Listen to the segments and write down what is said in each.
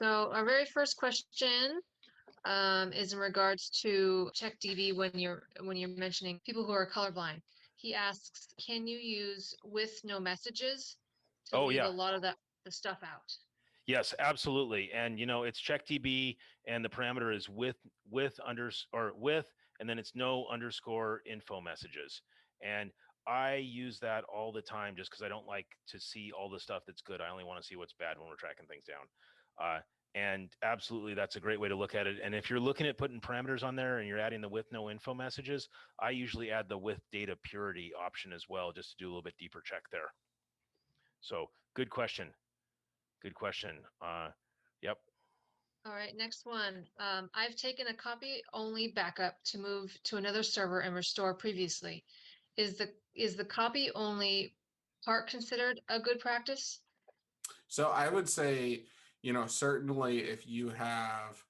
So our very first question is in regards to CheckDB when you're mentioning people who are colorblind. He asks, can you use with no messages to Oh leave a yeah. lot of the stuff out? Yes, absolutely. And it's CheckDB, and the parameter is with and then it's no underscore info messages. And I use that all the time just because I don't like to see all the stuff that's good. I only want to see what's bad when we're tracking things down. And absolutely, that's a great way to look at it. And if you're looking at putting parameters on there and you're adding the with no info messages, I usually add the with data purity option as well, just to do a little bit deeper check there. So good question. Good question. Yep. All right, next one. I've taken a copy-only backup to move to another server and restore previously. Is the copy-only part considered a good practice? So I would say, certainly if you have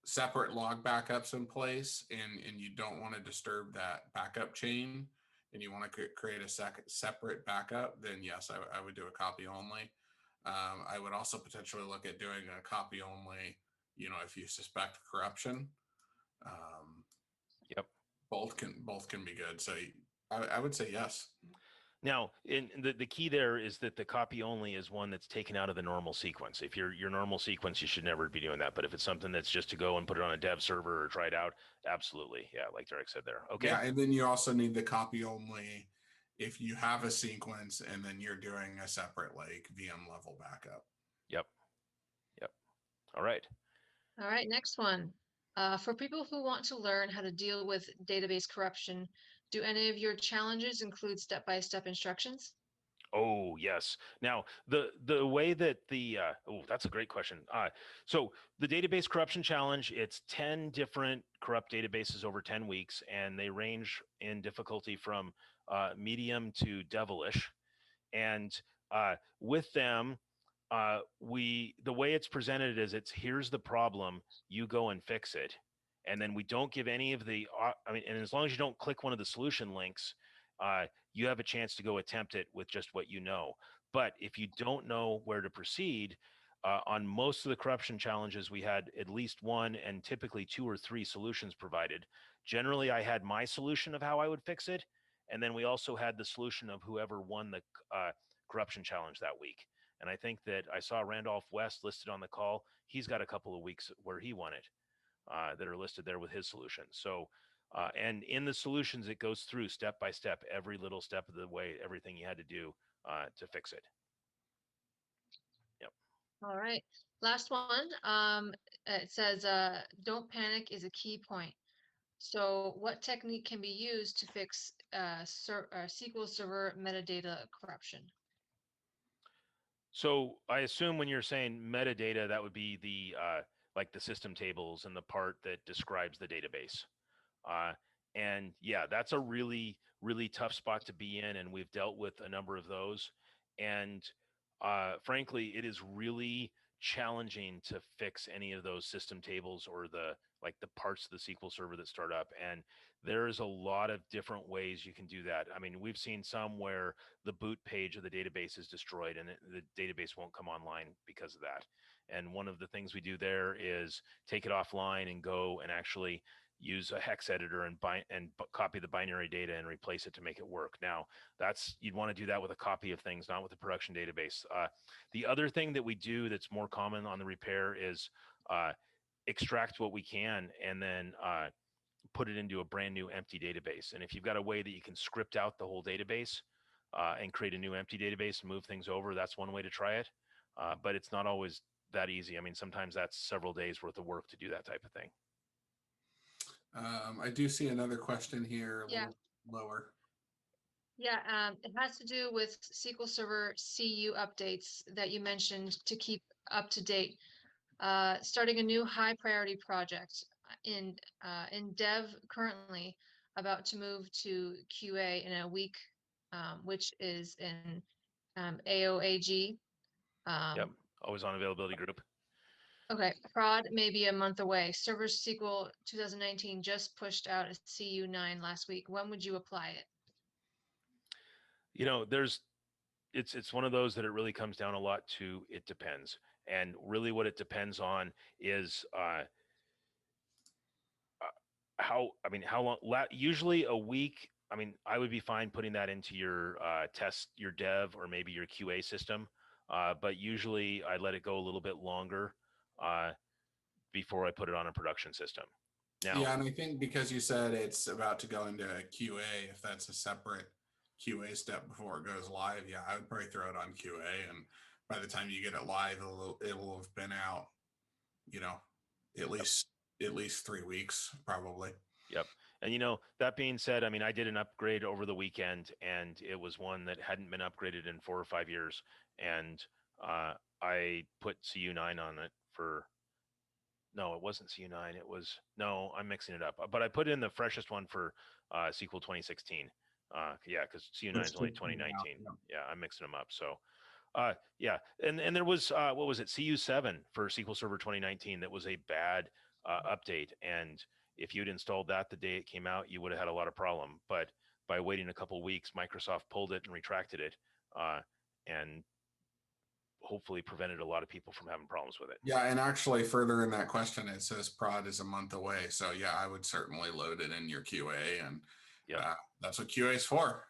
separate log backups in place and you don't want to disturb that backup chain and you want to create a separate backup, then yes, I would do a copy only. I would also potentially look at doing a copy only, if you suspect corruption. Yep. Both can be good. So I would say yes. Now, the key there is that the copy only is one that's taken out of the normal sequence. If your normal sequence, you should never be doing that. But if it's something that's just to go and put it on a dev server or try it out, absolutely. Yeah, like Derek said there. Okay. Yeah, and then you also need the copy only if you have a sequence and then you're doing a separate like VM level backup. Yep. All right. All right, next one. For people who want to learn how to deal with database corruption, do any of your challenges include step-by-step instructions? Oh, yes. Now, the way that that's a great question. So the database corruption challenge, it's 10 different corrupt databases over 10 weeks, and they range in difficulty from medium to devilish. And with them, the way it's presented is here's the problem, you go and fix it. And then we don't give any of and as long as you don't click one of the solution links, you have a chance to go attempt it with just what you know. But if you don't know where to proceed, on most of the corruption challenges, we had at least one and typically 2 or 3 solutions provided. Generally, I had my solution of how I would fix it. And then we also had the solution of whoever won the corruption challenge that week. And I think that I saw Randolph West listed on the call. He's got a couple of weeks where he won it that are listed there with his solution. So, and in the solutions, it goes through step by step, every little step of the way, everything you had to do to fix it. Yep. All right. Last one. It says, don't panic is a key point. So what technique can be used to fix SQL Server metadata corruption? So I assume when you're saying metadata, that would be the like the system tables and the part that describes the database. And yeah, that's a really, really tough spot to be in. And we've dealt with a number of those. And frankly, it is really challenging to fix any of those system tables or the parts of the SQL Server that start up. And there's a lot of different ways you can do that. I mean, we've seen some where the boot page of the database is destroyed and the database won't come online because of that. And one of the things we do there is take it offline and go and actually use a hex editor and copy the binary data and replace it to make it work. Now, you'd want to do that with a copy of things, not with a production database. The other thing that we do that's more common on the repair is extract what we can and then put it into a brand new empty database. And if you've got a way that you can script out the whole database and create a new empty database and move things over, that's one way to try it. But it's not always that easy. I mean, sometimes that's several days worth of work to do that type of thing. I do see another question here a little lower. Yeah, it has to do with SQL Server CU updates that you mentioned to keep up to date. Starting a new high priority project in dev currently, about to move to QA in a week, which is in AOAG. Yep, always on availability group. Okay, prod may be a month away. Server SQL 2019 just pushed out a CU9 last week. When would you apply it? It's one of those that it really comes down a lot to, it depends. And really what it depends on is how long, usually a week. I mean, I would be fine putting that into your your dev, or maybe your QA system. But usually I let it go a little bit longer before I put it on a production system. Now, Yeah, and I think because you said it's about to go into QA, if that's a separate QA step before it goes live, yeah, I would probably throw it on QA, and by the time you get it live, it will have been out, you know, at yep, least at least 3 weeks probably. yep. And that being said, I mean, I did an upgrade over the weekend, and it was one that hadn't been upgraded in 4 or 5 years, and I put CU9 on it for. No, it wasn't CU9. It was, no, I'm mixing it up. But I put in the freshest one for SQL 2016. Yeah, because CU9 is Which only did come out, 2019. yeah. Yeah, I'm mixing them up. So yeah, and there was what was it, CU7 for SQL Server 2019, that was a bad update, and if you'd installed that the day it came out, you would have had a lot of problem. But by waiting a couple weeks, Microsoft pulled it and retracted it, and hopefully prevented a lot of people from having problems with it. Yeah, and actually further in that question, it says prod is a month away. So yeah, I would certainly load it in your QA, and Yep. that's what QA is for.